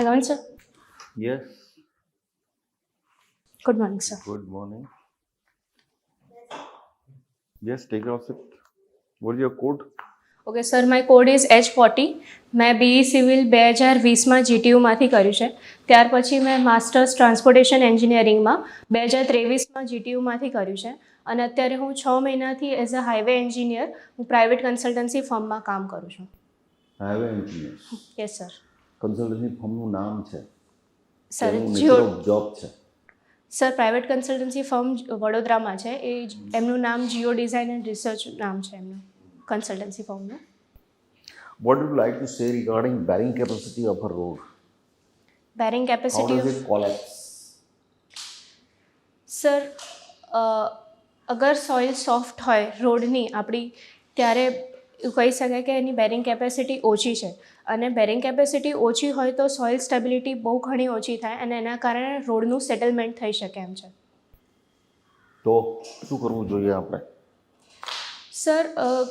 Hang on, sir. Yes. Good morning, sir. Good morning. Yes, take your seat. What is your code? Okay sir, my code is H40. મેં BE civil 2020માં GTUમાંથી કર્યું છે. ત્યાર પછી મેં masters transportation એન્જિનિયરિંગમાં 2023માં GTUમાંથી કર્યું છે. અને અત્યારે હું 6 મહિનાથી એઝ અ હાઈવે એન્જિનિયર હું પ્રાઇવેટ કન્સલ્ટન્સી ફર્મમાં કામ કરું છું. Highway engineer. Yes sir. Consultancy ફર્મનું નામ છે. સર જીઓ જોબ છે. સર પ્રાઇવેટ કન્સલ્ટન્સી ફર્મ વડોદરામાં છે. એમનું નામ જીઓ ડિઝાઇન એન્ડ રિસર્ચ નામ છે એમનું consultancy ફર્મનું. What would you like to say regarding bearing capacity of a road? Bearing How capacity does it collapse? Sir અગર સોઇલ સોફ્ટ હોય રોડની આપણી ત્યારે એવું કહી શકાય કે એની બેરિંગ કેપેસિટી ઓછી છે. અને બેરિંગ કેપેસિટી ઓછી હોય તો સોઇલ સ્ટેબિલિટી બહુ ઘણી ઓછી થાય અને એના કારણે રોડનું સેટલમેન્ટ થઈ શકે એમ છે. તો શું કરવું જોઈએ આપણે? સર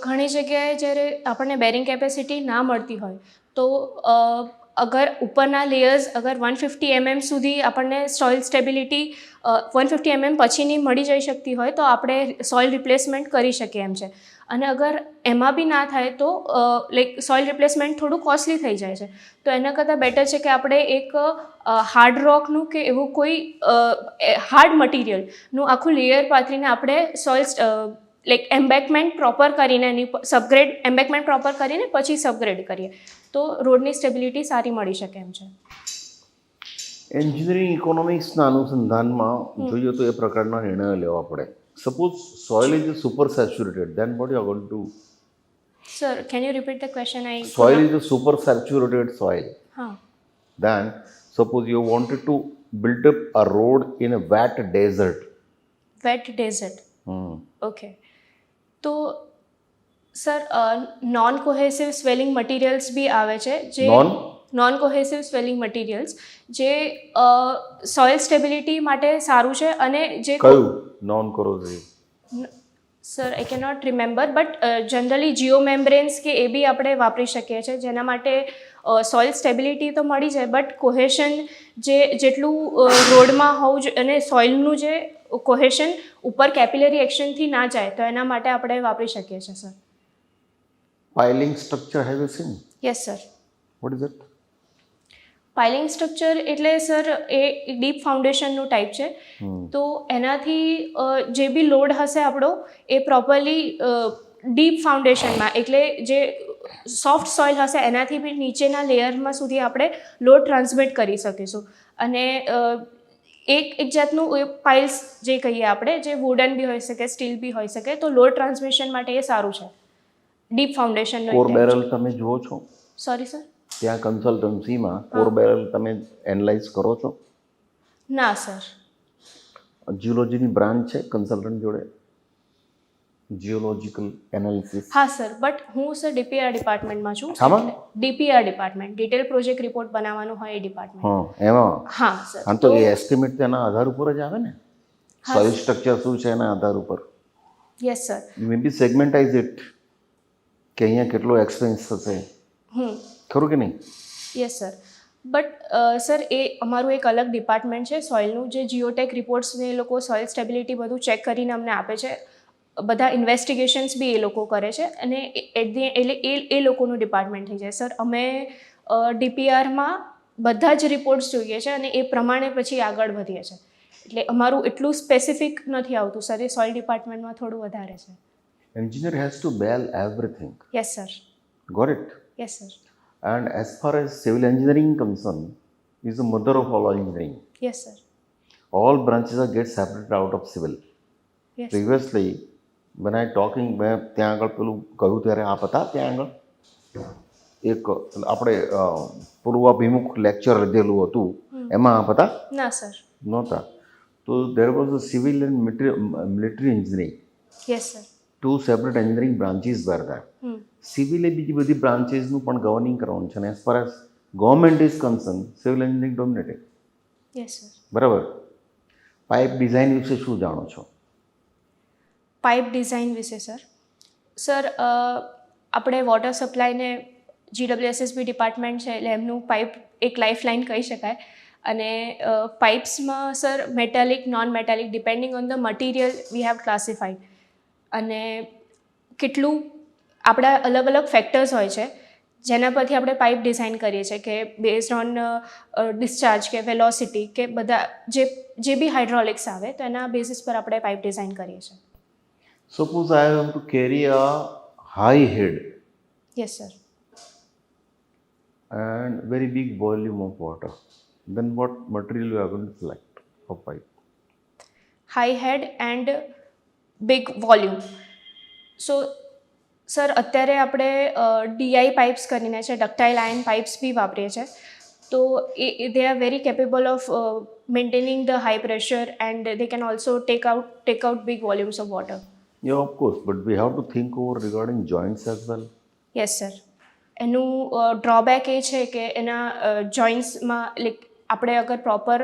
ઘણી જગ્યાએ જ્યારે આપણને બેરિંગ કેપેસિટી ના મળતી હોય તો અગર ઉપરના લેયર્સ અગર 150 mm સુધી આપણને સોઇલ સ્ટેબિલિટી 150 mm પછીની મળી જઈ શકતી હોય તો આપણે સોઇલ રિપ્લેસમેન્ટ કરી શકીએ એમ છે. અને અગર એમાં બી ના થાય તો સોઇલ રિપ્લેસમેન્ટ થોડું કોસ્ટલી થઈ જાય છે. તો એના કરતાં બેટર છે કે આપણે એક હાર્ડ રોકનું કે એવું કોઈ હાર્ડ મટીરિયલનું આખું લેયર પાથરીને આપણે સોઇલ એમ્બેકમેન્ટ પ્રોપર કરીને એની સબગ્રેડ એમ્બેકમેન્ટ પ્રોપર કરીને પછી સબગ્રેડ કરીએ તો રોડની સ્ટેબિલિટી સારી મળી શકે એમ છે. એન્જિનિયરિંગ ઇકોનોમિક્સના અનુસંધાનમાં જોઈએ તો એ પ્રકારના નિર્ણયો લેવા પડે. Suppose soil is super saturated, then what you are going to do? Sir can you repeat the question? Soil is a super saturated soil. હા. Then suppose you wanted to build up a road in a wet desert. Wet desert. Okay. તો sir non cohesive swelling materials બી આવે છે જે non cohesive swelling materials જે soil stability માટે સારું છે અને જે કયું non corrosive? Sir I can not remember but generally geomembranes કે એ બી આપણે વાપરી શકીએ છીએ જેના માટે સોઇલ સ્ટેબિલિટી તો મળી જાય બટ કોહેશન જેટલું રોડમાં હોવું જોઈએ અને સોઇલનું જે કોહેશન ઉપર કેપિલરી એક્શનથી ના જાય તો એના માટે આપણે વાપરી શકીએ છીએ sir. Piling structure have you seen? Yes sir. What is it? Piling structure એટલે સર એ ડીપ ફાઉન્ડેશનનું ટાઈપ છે. તો એનાથી જે બી લોડ હશે આપણો એ પ્રોપરલી ડીપ ફાઉન્ડેશનમાં એટલે જે સોફ્ટ સોઇલ હશે એનાથી બી નીચેના લેયરમાં સુધી આપણે લોડ ટ્રાન્સમિટ કરી શકીશું. અને એક જાતનું પાઇલ્સ જે કહીએ આપણે જે વુડન બી હોઈ શકે સ્ટીલ બી હોઈ શકે તો લોડ ટ્રાન્સમિશન માટે એ સારું છે. ડીપ ફાઉન્ડેશનનો કોર બેરલ તમે જુઓ છો? Sorry sir? ત્યાં કન્સલ્ટન્સીમાં કોર બેરલ તમે એનાલાઇઝ કરો છો? ના સર. જીઓલોજીની બ્રાન્ચ છે કન્સલ્ટન્ટ જોડે? Geological analysis? હા સર બટ હું સર DPR ડિપાર્ટમેન્ટમાં છું. શામાં? DPR department, detail project report બનાવવાનું હોય એ ડિપાર્ટમેન્ટ. હા એમાં? હા સર. હા તો એ એસ્ટિમેટ તેના આધાર ઉપર જ આવે ને? સોઇલ સ્ટ્રક્ચર શું છે એના આધાર ઉપર? Yes sir. You may be segmentize it કે અહીંયા કેટલો એક્સપેન્સ થશે, ખરું કે નહીં? Yes sir. બટ સર એ અમારું એક અલગ ડિપાર્ટમેન્ટ છે સોઇલનું જે જીઓટેક રિપોર્ટ્સને એ લોકો સોઇલ સ્ટેબિલિટી બધું ચેક કરીને અમને આપે છે. બધા ઇન્વેસ્ટિગેશન્સ બી એ લોકો કરે છે અને એટલે એ લોકોનું ડિપાર્ટમેન્ટ થઈ જાય. સર અમે DPRમાં બધા જ રિપોર્ટ્સ જોઈએ છે અને એ પ્રમાણે પછી આગળ વધીએ છીએ. એટલે અમારું એટલું સ્પેસિફિક નથી આવતું સર, એ સોઇલ ડિપાર્ટમેન્ટમાં થોડું વધારે છે. Engineer has to bail everything. Yes sir. Got it? Yes sir. And as far as civil engineering concerned, is the mother of all engineering. Yes sir. All branches are get separated out of civil. Yes. Previously, when I talking, મેં ત્યાં આગળ પેલું કહ્યું ત્યારે આપ હતા ત્યાં આગળ એક આપણે પૂર્વાભિમુખ લેક્ચર લીધેલું હતું એમાં આપ હતા? ના સર. નહોતા. તો there was a civil and military engineering. Yes sir. Two separate engineering branches were there. Civil એ બીજી બધી બ્રાન્ચીસનું પણ ગવર્નિંગ કરવાનું છે અને as far as government is concern civil engineering dominated. Yes sir. બરાબર. પાઇપ ડિઝાઇન વિશે શું જાણો છો? પાઇપ ડિઝાઇન વિશે સર આપણે વોટર સપ્લાયને GWSSB ડિપાર્ટમેન્ટ છે એટલે એમનું પાઇપ એક લાઇફલાઇન કહી શકાય. અને પાઇપ્સમાં sir metallic non metallic depending on the material we have classified. અને કેટલું આપણા અલગ અલગ ફેક્ટર્સ હોય છે જેના પરથી આપણે પાઇપ ડિઝાઇન કરીએ છીએ કે બેઝડ ઓન ડિસ્ચાર્જ કે વેલોસિટી કે બધા જે બી હાઇડ્રોલિક્સ આવે તો એના બેસિસ પર આપણે પાઇપ ડિઝાઇન કરીએ છીએ. Suppose I want to carry a high head yes sir. and very big volume of water. Then what material you are going to select for pipe? High head and big volume. So sir અત્યારે આપણે DI pipes કરીને છે, ductile ion pipes બી વાપરીએ છીએ. તો they are very capable of maintaining the high pressure and they can also take out big volumes of water. Yeah, of course, but we have to think over regarding joints as well. Yes sir. એનું drawback એ છે કે એના જોઇન્ટ્સમાં like આપણે અગર proper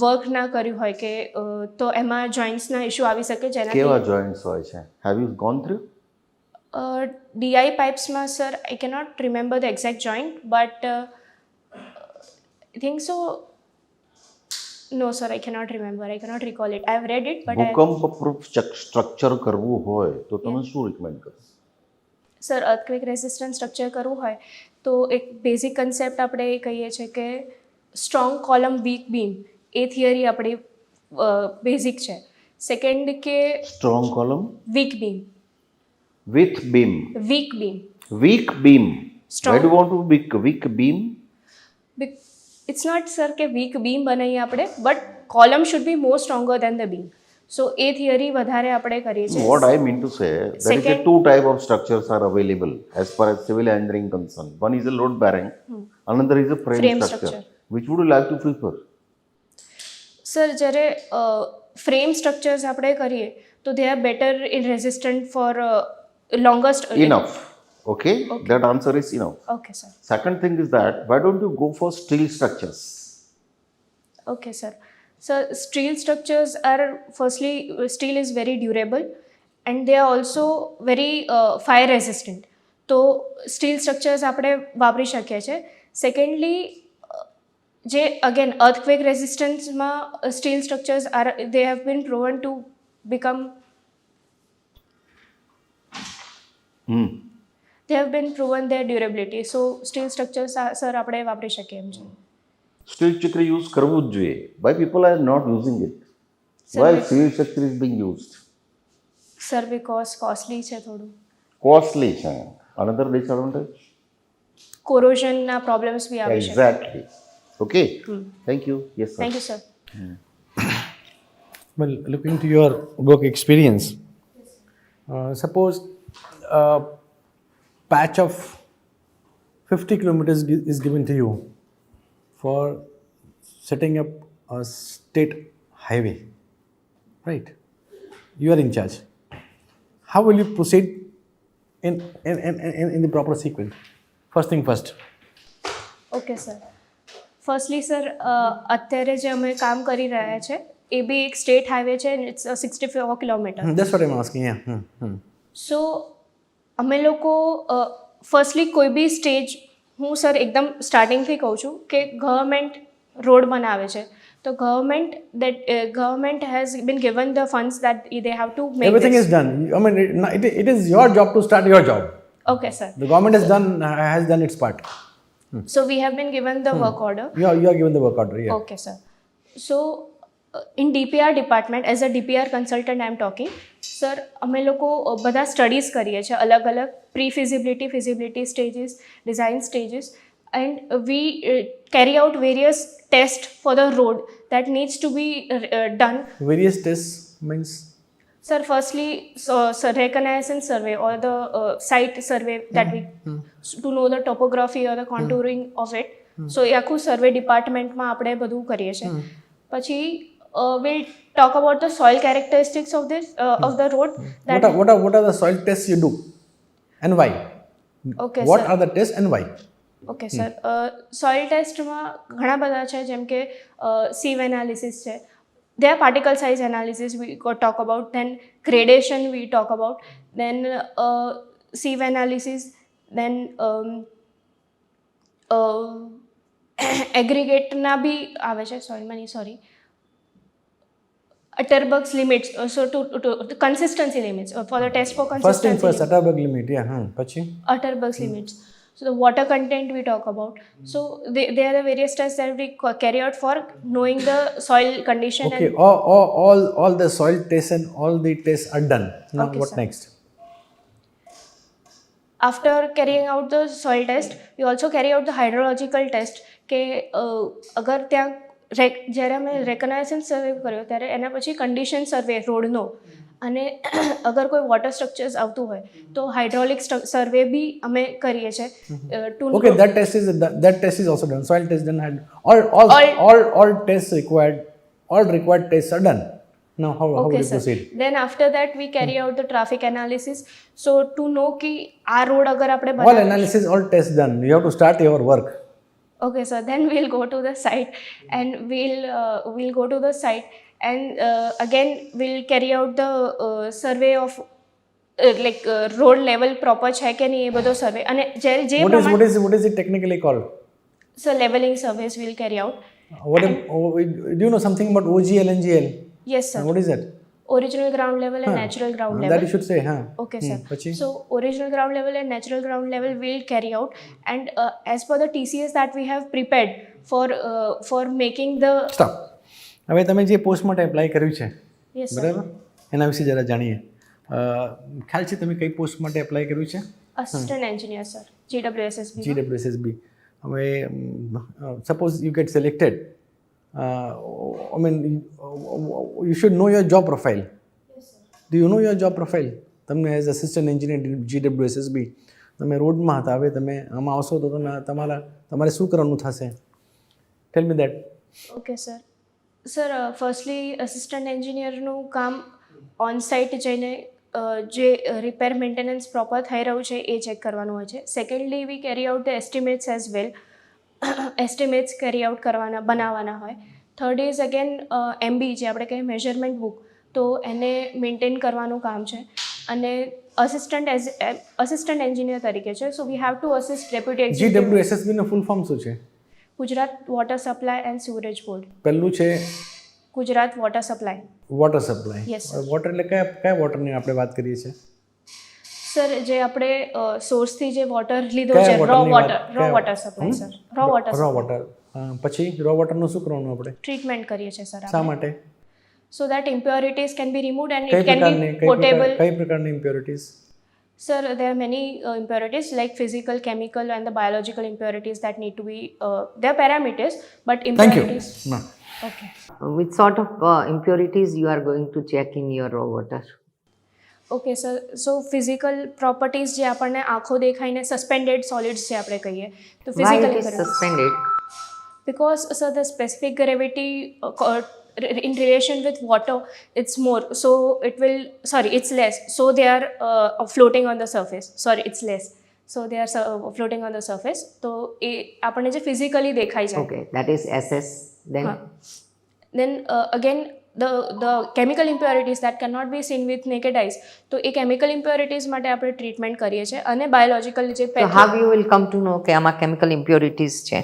work ના કર્યું હોય કે તો એમાં જોઇન્ટ્સના ઇશ્યુ આવી શકે કેવા જેનાથી joints હોય છે? Have you gone through? DI પાઇપ્સમાં sir I cannot remember the exact joint but I think so no sir I cannot remember, I cannot recall it. I have read it but ભૂકંપ proof structure કરવું હોય તો તમે શું recommend કરો? Sir earthquake resistant structure કરવું હોય તો એક બેઝિક કન્સેપ્ટ આપણે એ કહીએ છીએ કે સ્ટ્રોંગ કોલમ વીક બીમ, એ થિયરી આપણી બેઝિક છે. સેકન્ડ કે strong column weak beam, with beam, weak beam weak beam. Strong. Why do you want to weak beam? It's not sir કે વીક બીમ બનાવીએ આપણે but column should be more stronger than the beam. So એ theory વધારે આપણે કરીએ છીએ. What I mean to say, there is a Second- two type of structures are available as far as civil engineering concerned. One is a load bearing, another is a frame, Frame structure. structure. Which would you like to prefer? Sir જ્યારે frame structures આપણે કરીએ તો they are better in resistant for longest. Enough. Okay? That answer is enough. Okay sir. Second thing is that why don't you go for steel structures? Okay sir. Sir steel structures are firstly steel is very durable and they are also very fire resistant. તો steel structures આપણે વાપરી શકીએ છીએ. Secondly જે again earthquake રેઝિસ્ટન્સમાં steel structures are they have been proven to become they have been proven their durability. So steel structures sir આપણે વાપરી શકીએ એમ છે. Steel structure use કરવું જ જોઈએ. Why people are not using it? Sir, Why we- steel structure is being used? Sir because costly છે થોડું. Costly છે. Another disadvantage? કોરોઝનના પ્રોબ્લેમ્સ બી આવી શકે. Exactly. Okay. Thank you. Yes, sir. Thank you sir. Well, looking to your work experience, suppose a patch of 50 kilometers is given to you for setting up a state highway, right? You are in charge. How will you proceed in the proper sequence? First thing first. Okay sir. Firstly sir અત્યારે જે અમે કામ કરી રહ્યા છે એ બી એક સ્ટેટ હાઈવે છે and it's 64 kilometre. That's what I'm asking. Yeah. So અમે લોકો ફર્સ્ટલી કોઈ બી સ્ટેજ, હું સર એકદમ સ્ટાર્ટિંગથી કહું છું કે ગવર્મેન્ટ રોડ બનાવે છે તો government has been given the funds that they have to make Everything is done. I mean, it is your job to start your job. Okay sir. The government has done its part. So we have been given the work order. You are given the work order. Yeah. Okay sir. So in DPR department as a DPR consultant I am talking. Sir અમે લોકો બધા studies કરીએ છીએ અલગ અલગ pre feasibility stages, design stages and we carry out various test for the road that needs to be done. Various tests means. Sir, firstly, reconnaissance survey or the site survey that we to know the topography or the contouring of it. So એ આખું સર્વે ડિપાર્ટમેન્ટમાં આપણે બધું કરીએ છીએ. પછી we'll talk about the soil characteristics of this of the road. What are the soil tests you do and why? Okay, What sir. are the tests and why? Okay sir. Soil ટેસ્ટમાં ઘણા બધા છે જેમ કે sieve analysis છે. There are particle size analysis we got talk about, then gradation we talk about, then sieve analysis, then એગ્રીગેટના બી આવે છે, sorry Atterbuck's limits, so to consistency limits for the test for first consistency thing first limits. Atterbuck limit, પછી Atterbuck's limits. So the water content we talk about. So they are the various tests that we carry out for knowing the soil condition. okay, And all the soil tests and all the tests are done. Now Okay, what sir. next? after carrying out the soil test, we also carry out the hydrological test કે અગર ત્યાં જ્યારે અમે રેકગ્નાઇઝેશન સર્વે કર્યો ત્યારે એના પછી condition સર્વે રોડનો અને અગર કોઈ વોટર સ્ટ્રક્ચર્સ આવતું હોય તો હાઇડ્રોલિક સર્વે બી અમે કરીએ છીએ two Okay, that test is also done. Soil test done. All tests required. All required tests are done. Now how Okay, will you sir. proceed? Then after that we carry out the traffic analysis. So to know कि આ road અગર આપણે All analysis, all tests done. You have to start your work. Okay, sir. Then we'll go to the site and we'll go to the site and again we'll carry out the survey of road level proper છે કે નહીં એ બધો સર્વે અને જે What is it technically called? so leveling surveys we'll carry out. Do you know something about OGL and GL? Yes, sir. What is that? Original ground level and natural ground level. That you should say, huh? Okay, sir. પછી? So original ground level and natural ground level we'll carry out, and as per the TCS that we have prepared for making the Stop. હવે તમે જે post માટે apply કર્યું છે yes, sir. બરાબર એના વિશે જરા જાણીએ ખ્યાલ છે તમે કઈ પોસ્ટ માટે એપ્લાય કર્યું છે Assistant engineer, sir. GWSSB. GWSSB હવે suppose you get selected I mean you should know your job profile. Yes, sir. Do you know your job profile? તમને એઝ અસિસ્ટન્ટ એન્જિનિયર GWSSB તમે રોડમાં હતા હવે તમે આમાં આવશો તો તમારે શું કરવાનું થશે tell me that. Okay, sir. Sir, firstly assistant engineer નું કામ ઓન સાઇટ જઈને જે રિપેર મેન્ટેનન્સ પ્રોપર થઈ રહ્યું છે એ ચેક કરવાનું હોય છે. Secondly we carry out the estimates as well estimates carry out બનાવવાના હોય. થર્ડ ઇઝ અગેન MB જે આપણે કહીએ મેઝરમેન્ટ બુક તો એને મેન્ટેન કરવાનું કામ છે અને અસિસ્ટન્ટ એન્જિનિયર તરીકે છે. So we have to assist deputy executive GWSSB નું ફૂલ ફોર્મ શું છે? Gujarat water supply and sewerage board. પહેલું છે Gujarat water supply. Water supply. Yes, sir. Water એટલે કયા વોટરની આપણે વાત કરીએ છીએ? સર જે આપણે સોર્સથી જે વોટર લીધો કયા છે રો waterની વોટર વાત? રો કયા? Water supply sir raw water raw water પછી રો વોટરનું શું કરવાનું આપણે? ટ્રીટમેન્ટ કરીએ છીએ સર શા માટે? So that impurities can be removed and કઈ ઇટ કેન બી પોર્ટેબલ. પ્રકારની impurities? Sir, there are many impurities like physical, chemical, and the biological impurities that need to be. They are parameters, but Thank you. impurities. No. Okay. Which sort of impurities you are going to check in your raw water? Okay, sir. So physical properties જે આપણને આંખો દેખાઈને suspended solids જે આપણે કહીએ તો Why physical it is suspended? because sir the specific gravity in relation with water it's more, so it's less, so they are floating on the surface. It's less, so they are floating on the surface. તો એ આપણને જે physically દેખાઈ જાય. Okay, that is SS. Then Then again the chemical impurities that cannot be seen with naked eyes, તો એ chemical impurities માટે આપણે treatment કરીએ છીએ અને બાયોલોજિકલ જે so how you will come to know કે આમાં chemical impurities છે?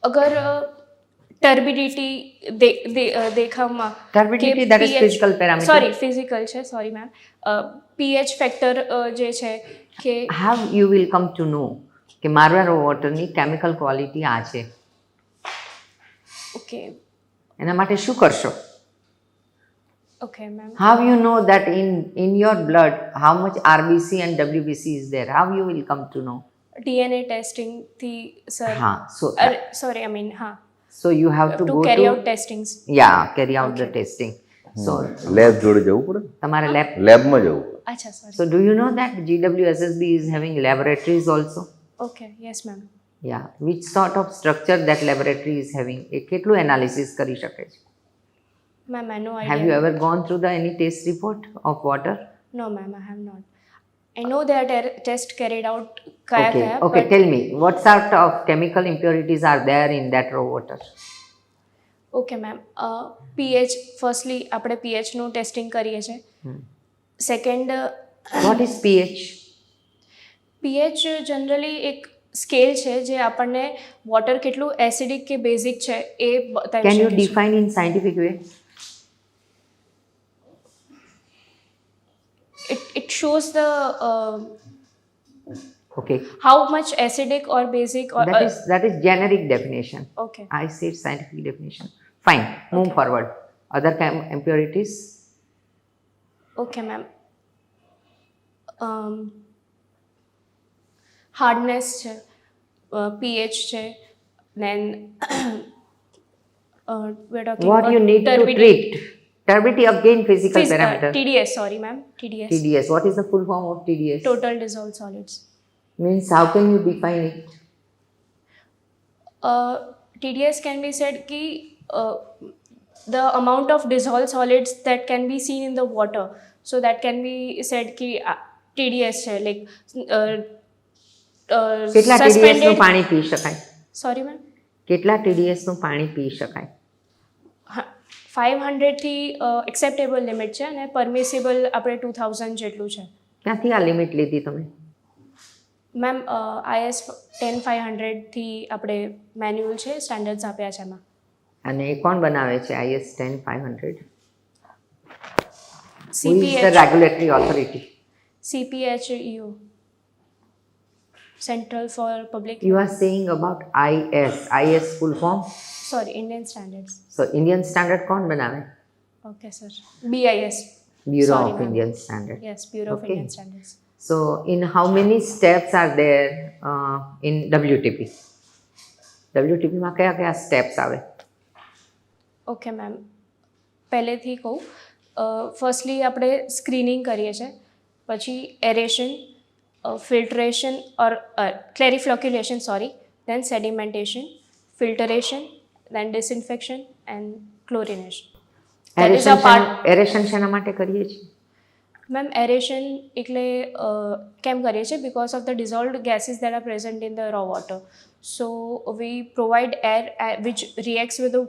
અગર ટર્બિડિટી દેખાવમાં Turbidity, that is physical parameter. Physical છે, સોરી મેમ. pH ફેક્ટર જે છે કે How you will come to know કે મારા raw water ની chemical quality આ છે? ઓકે એના માટે શું કરશો? Okay ma'am. How you know that in your blood how much RBC and WBC is there? How you will come to know? DNA testing થી સર હા, so સોરી આઈ મીન હા so you have to to go carry to out testings. carry out the testing. So lab જોડે જવું પડે, તમારે લેબમાં જવું પડે. અચ્છા sorry. So do you know that GWSSB is having laboratories also? Okay yes ma'am. Yeah. Which sort of structure that laboratory is having? એ કેટલું analysis કરી શકે છે? Ma'am I know Have you idea. ever gone through any test report of water? No ma'am I have not. I know they are test carried out kaya Okay. kaya, Okay. but Tell me, what sort of chemical impurities are there in that raw water? okay ma'am. pH firstly આપણે pH નું testing કરીએ છીએ. Second What is pH? pH generally એક scale છે જે આપણને water કેટલું acidic કે બેઝિક છે એ બતાવી Can you શકે છે. define in scientific way? It shows the Okay. how much acidic or basic or That is generic definition. okay. I said scientific definition. Fine. Move forward. Other impurities. Okay, ma'am. Hardness છે, pH છે, then we're talking What about you need to turbidity. treat? Turbidity again physical parameter. TDS, sorry ma'am, TDS. TDS. What is the full form of TDS? Total dissolved solids. Means how can you define it? TDS can be said ki the amount of dissolved solids that can be seen in the water. So that can be said ki TDS છે, like કેટલા TDS નું suspended. પાણી પી શકાય? Sorry ma'am. કેટલા TDS નું પાણી પી શકાય? 500 થી એક્સેપ્ટેબલ લિમિટ છે અને પરમિસિબલ આપણે 2000 જેટલું છે. ક્યાંથી આ લિમિટ લીધી તમે? મેમ IS 10500 થી આપણે મેન્યુઅલ છે, સ્ટાન્ડર્ડ્સ આપ્યા છે એમાં. અને એ કોણ બનાવે છે IS 10500? Who is the CPH regulatory authority? CPHEO, Central for Public, You are saying about IS. IS full form? sorry, Indian Standards. So Indian standard कौन बनावे? Okay sir. BIS, Bureau Sorry, of ma'am. Indian Standard. yes, Bureau of Okay. Indian Standards. So in how many steps are there in WTP? WTP માં કયા કયા steps આવે? Okay ma'am, પહેલેથી કહું, firstly આપણે screening કરીએ છીએ, પછી aeration, filtration or clariflocculation, sorry, then sedimentation, filtration, then disinfection and chlorination. That is a part. Aeration શેના માટે કરીએ છીએ? મેમ એરેશન એટલે કેમ કરીએ છીએ? Because of the dissolved gases that are present in the raw water. So we provide air which reacts with the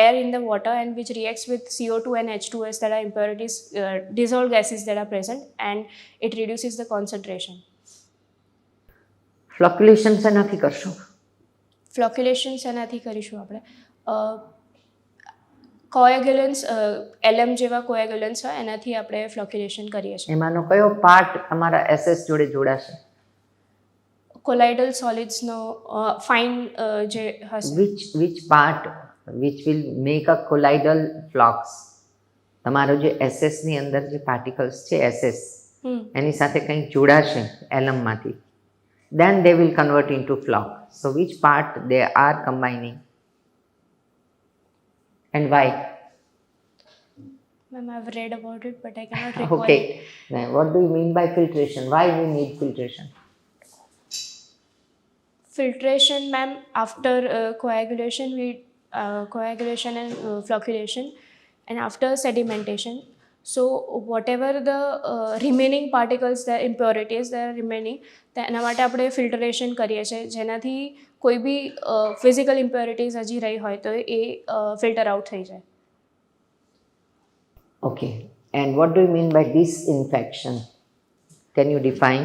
air in the water and which reacts with CO2 and H2S, that are impurities, dissolved gases that are present, and it reduces the concentration. ફ્લોક્યુલેશન શેનાથી કરશો? ફ્લોક્યુલેશન શેનાથી કરીશું આપણે? કોએગ્યુલન્સ, LM જેવા કોએગ્યુલન્સ હોય એનાથી આપણે ફ્લોક્યુલેશન કરીએ છીએ. એમાંનો કયો પાર્ટ તમારા SS જોડે જોડાશે? કોલાઇડલ સોલિડ્સનો ફાઇન જે હશે, which part which will make a colloidal flux? તમારો જે SS ની અંદર જે પાર્ટિકલ્સ છે SS એની સાથે કંઈક જોડાશે એલમ માંથી, then they will convert into flux. So which part they are combining and why? Ma'am, I've read about it, but I cannot recall it. Okay. Now, what do you mean by filtration? Why we need filtration? Filtration, ma'am, after coagulation and flocculation, and after sedimentation. So whatever the remaining particles, the impurities that are remaining, એના માટે આપણે filtration કરીએ છીએ, જેનાથી કોઈ બી physical ઇમ્પ્યોરિટીઝ હજી રહી હોય તો એ ફિલ્ટર આઉટ થઈ જાય. Okay. And what do you mean by disinfection? Can you define?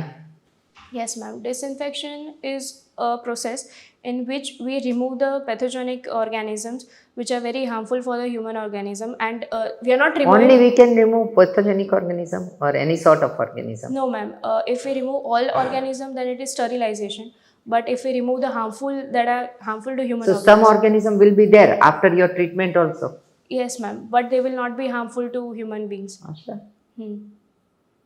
Yes, ma'am. Disinfection is a process in which we remove the pathogenic organisms which are very harmful for the human organism, and we are not removing. Only we can remove pathogenic organism or any sort of organism? No, ma'am. If we remove all organism, then it is sterilization. But if we remove the harmful that are harmful to human So organism, some organism will be there after your treatment also? yes, ma'am. But they will not be harmful to human beings. Asha. Hmm.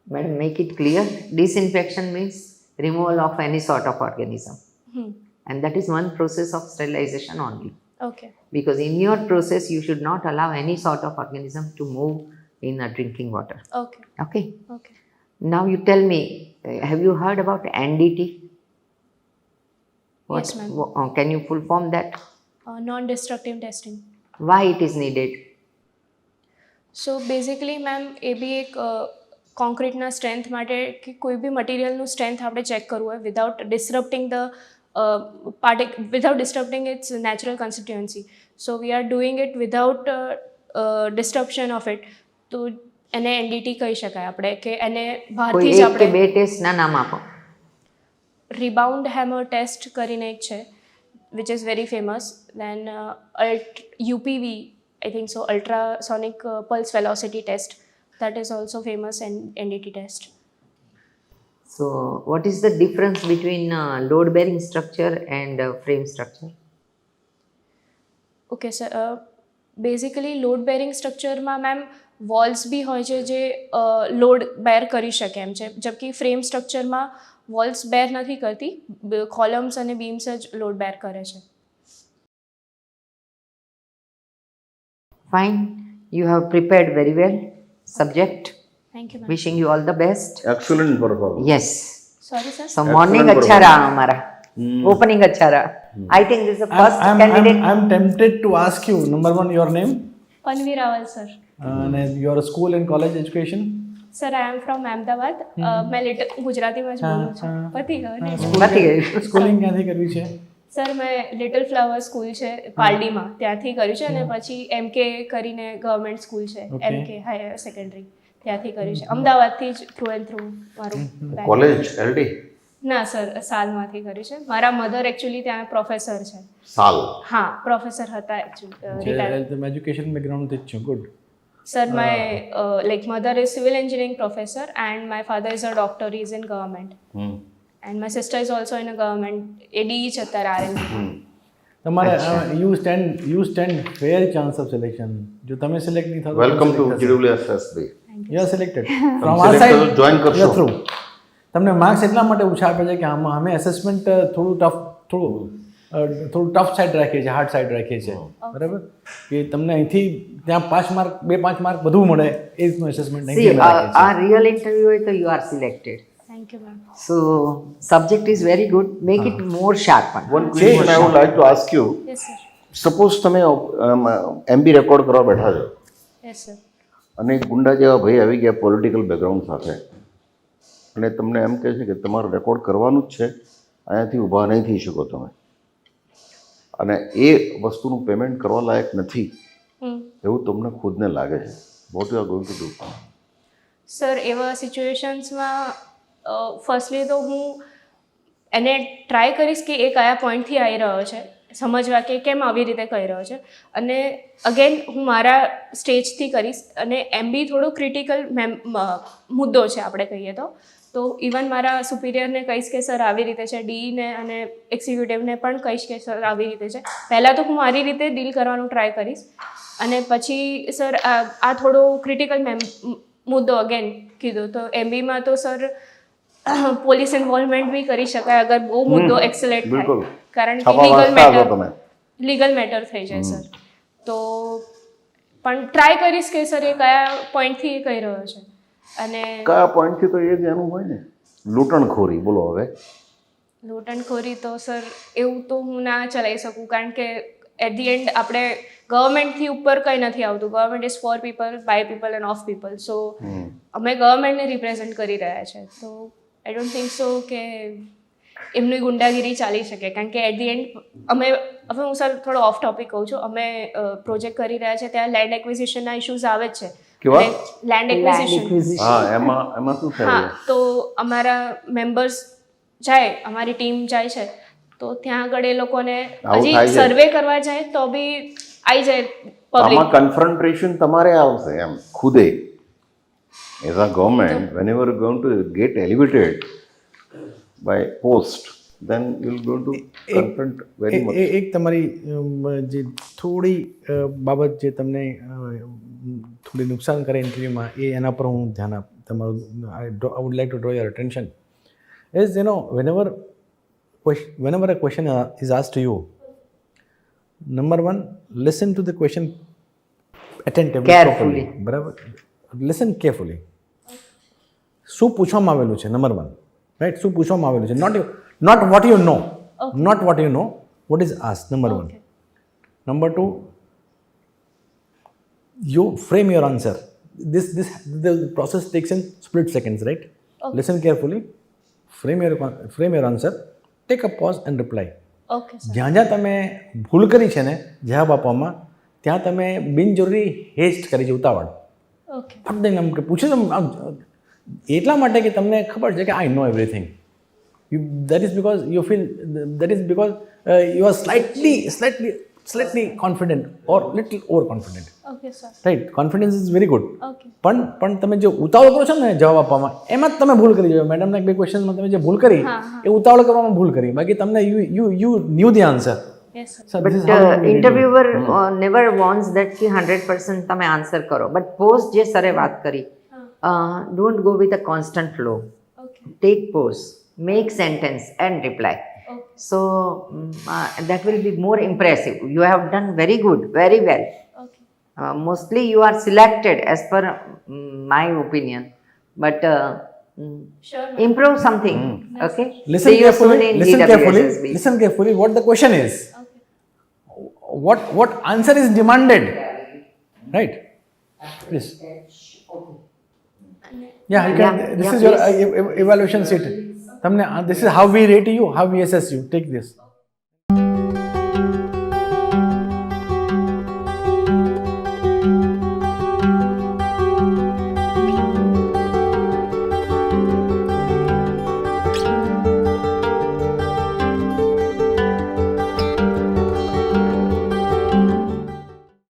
Madam, make it clear. Disinfection means removal of any sort of organism. Hmm. And that is one process of sterilization only. Okay. Because in your process, you should not allow any sort of organism to move in a drinking water. Okay. Okay. Okay. Now you tell me, have you heard about NDT? Yes, ma'am. Can you full form that? Non-destructive testing. Why it is needed? So basically ma'am એ બી એક કોન્ક્રીટના strength માટે કે કોઈ બી મટીરિયલનું strength આપણે check કરવું હોય without disturbing the without disrupting its natural constituency. So we are doing it without disruption of it. તો એને NDT કહી શકાય આપણે, કે એને કોઈ બહારથી જ એક કે આપણે બે ટેસ્ટના નામ આપો. રિબાઉન્ડ હેમર ટેસ્ટ કરીને એક છે which is very famous. Then UPV, I think so, ultrasonic pulse velocity test, that is also famous, and NDT test. So, what is the difference between load bearing structure and frame structure? Okay sir, basically load bearing સ્ટ્રક્ચરમાં ma'am walls બી હોય છે જે load બેર કરી શકે એમ છે, જબકી frame સ્ટ્રક્ચરમાં walls બેર નથી કરતી, કોલમ્સ અને બીમ્સ જ લોડ બેર કરે છે. Fine, you have prepared very well. Subject. Thank you ma'am. Wishing you all the best. Excellent performance. Yes. Sorry sir. So morning Excellent अच्छा रहा हमारा. Opening अच्छा रहा. I think this is the first candidate. I'm tempted to ask you, number one, your name, Panvi Raval sir. and your school and college education. Sir, I am from Ahmedabad. મેં ગુજરાતીમાં જ બોલું છું. પતી ગયો ને? નથી ગયું. સ્કૂલિંગ ક્યાંથી કરવી છે? સર, મેં લિટલ ફ્લાવર સ્કૂલ છે પાલડીમાં, ત્યાંથી કર્યું છે, અને પછી MK કરીને ગવર્મેન્ટ સ્કૂલ છે, Okay. MK હાયર સેકન્ડરી, ત્યાંથી કર્યું છે. અમદાવાદથી જ થ્રુ એન્ડ થ્રુ મારું background. कॉलेज LD ના સર, સાલમાંથી કર્યું છે. મારા મધર એકચ્યુઅલી ત્યાં પ્રોફેસર છે. साल. હા, પ્રોફેસર હતા એકચ્યુઅલી. તમે એજ્યુકેશન બેકગ્રાઉન્ડથી જ છો, good. Sir, my like mother is civil engineering professor and my father is a doctor, is in government, and my sister is also in a government. એ DE છે અત્યારે RLB. તમારે you stand fair chance of selection. જો તમે select નહીં થાવ, welcome to GWSSB. You are selected તમે from our select side. કરો, join કરશો. થ્રુ તમને માર્ક્સ એટલા માટે ઓછા આપે છે કે આમાં અમે એસેસમેન્ટ થોડું ટફ સાઈડ રાખીએ છીએ, હાર્ડ સાઈડ રાખીએ છીએ, બરાબર? કે તમને અહીંથી ત્યાં 5 માર્ક 2-5 માર્ક વધુ મળે એ રીતનું એસેસમેન્ટ See, અહીંથી અમે રાખીએ છીએ. our real interview હોય તો you are selected. Thank you ma'am. So, subject is very good. Make it more sharper. One question I would like to ask you. Yes sir. Suppose તમે MB record કરવા બેઠા છો yes sir. અને એક ગુંડા જેવા ભાઈ આવી ગયા પોલિટિકલ બેકગ્રાઉન્ડ સાથે, અને તમને એમ કહે છે કે તમારે રેકોર્ડ કરવાનું જ છે, અહીંયાથી ઊભા નહીં થઈ શકો તમે, અને એ વસ્તુનું પેમેન્ટ કરવા લાયક નથી, એવું તમને ખુદને લાગે છે, what you are going to do? Sir, એવા સિચ્યુએશન્સમાં ફર્સ્ટલી તો હું એને ટ્રાય કરીશ કે એ કયા પોઈન્ટથી આવી રહ્યો છે, સમજવા કે કેમ આવી રીતે કહી રહ્યો છે, અને અગેન હું મારા સ્ટેજથી કરીશ. અને MB થોડો ક્રિટિકલ મુદ્દો છે આપણે કહીએ તો ઇવન મારા સુપિરિયરને કહીશ કે સર આવી રીતે છે, DE ને અને એક્ઝિક્યુટિવને પણ કહીશ કે સર આવી રીતે છે. પહેલાં તો હું મારી રીતે ડીલ કરવાનું ટ્રાય કરીશ, અને પછી સર આ થોડો ક્રિટિકલ મુદ્દો અગેન કીધું તો MBમાં તો સર પોલીસ ઇન્વોલ્વમેન્ટ બી કરી શકાય અગર બહુ મુદ્દો એક્સેલેટ બિલકુલ. થાય, કારણ કે છાપા વાંચતા હશો તમે. લીગલ મેટર થઈ જાય સર. તો પણ ટ્રાય કરીશ કે સર એ કયા પોઈન્ટથી એ કહી રહ્યો છે, અને કયા પોઈન્ટથી તો એ જ એનું હોય ને, લૂંટણખોરી. બોલો હવે. લૂંટણખોરી તો સર એવું તો હું ના ચલાવી શકું, કારણ કે એટ ધી એન્ડ આપણે ગવર્મેન્ટથી ઉપર કંઈ નથી આવતું. Government is for people, by people and of people. So અમે ગવર્મેન્ટને રિપ્રેઝેન્ટ કરી રહ્યા છે, તો આઈ ડોન્ટ થિંક સો કે એમની ગુંડાગીરી ચાલી શકે, કારણ કે એટ ધી એન્ડ અમે હવે હું સર થોડો ઓફ ટોપિક કહું છું, અમે પ્રોજેક્ટ કરી રહ્યા છે ત્યાં લેન્ડ એક્વિઝિશનના ઇશ્યુઝ આવે જ છે. કેવા? Land acquisition. હા, એમાં શું થાય? હા, તો અમારા મેમ્બર્સ જાય, અમારી ટીમ જાય છે, તો ત્યાં આગળ એ લોકોને આવું હજી થાય છે? સર્વે કરવા જાય તો બી આવી જાય આમાં પબ્લિક. કન્ફ્રન્ટેશન તમારે આવશે એમ ખુદે, as a government, whenever going to get elevated by post, then you'll going to confront very much. એક તમારી જે થોડી બાબત જે તમને થોડી નુકસાન કરે ઇન્ટરવ્યૂમાં, એ એના પર હું ધ્યાન તમારું I would like to draw your attention is whenever a question is asked to you, number one, listen to the question attentively, Carefully. properly, બરાબર? Listen carefully. શું પૂછવામાં આવેલું છે, નંબર વન, રાઈટ? શું પૂછવામાં આવેલું છે, not what you know, not what you know, what is asked, number one. Number two, you frame your answer. The process takes in split seconds, right? Listen carefully, frame your answer, take a pause and reply. Okay sir. જ્યાં જ્યાં તમે ભૂલ કરી છે ને જવાબ આપવામાં, ત્યાં તમે બિનજરૂરી હેસ્ટ કરી છે, ઉતાવળ. ઓકે. ફટ દઈને આમ કે પૂછ્યું આમ એટલા માટે કે તમને ખબર છે કે I know everything, that is because you feel, that is because you are slightly confident or little overconfident. Okay sir. Right, confidence is very good. Okay. પણ તમે જે ઉતાવળ કરો છો ને જવાબ આપવામાં, એમાં જ તમે ભૂલ કરી છે. મેડમના બે ક્વેશ્ચનમાં તમે જે ભૂલ કરી એ ઉતાવળ કરવામાં ભૂલ કરી, બાકી તમને you new the answer. Yes sir. So But this is how we interviewer never wants that कि 100% તમે આન્સર કરો. બટ પોઝ જે સરે વાત કરી, don't go with a constant flow. Okay. Take pause, make sentence and reply. Okay. So that will be more impressive. You have done very good, very well. Okay. Mostly you are selected as per my opinion. But sure. improve something. Okay. Listen See you soon carefully. in Listen carefully. GWSSB. Listen carefully. What the question is? Okay. What answer is demanded? Right. Please. Yeah, you can. Yeah, This yeah, is your please. evaluation sheet. This is how we rate you, how we assess you. Take this.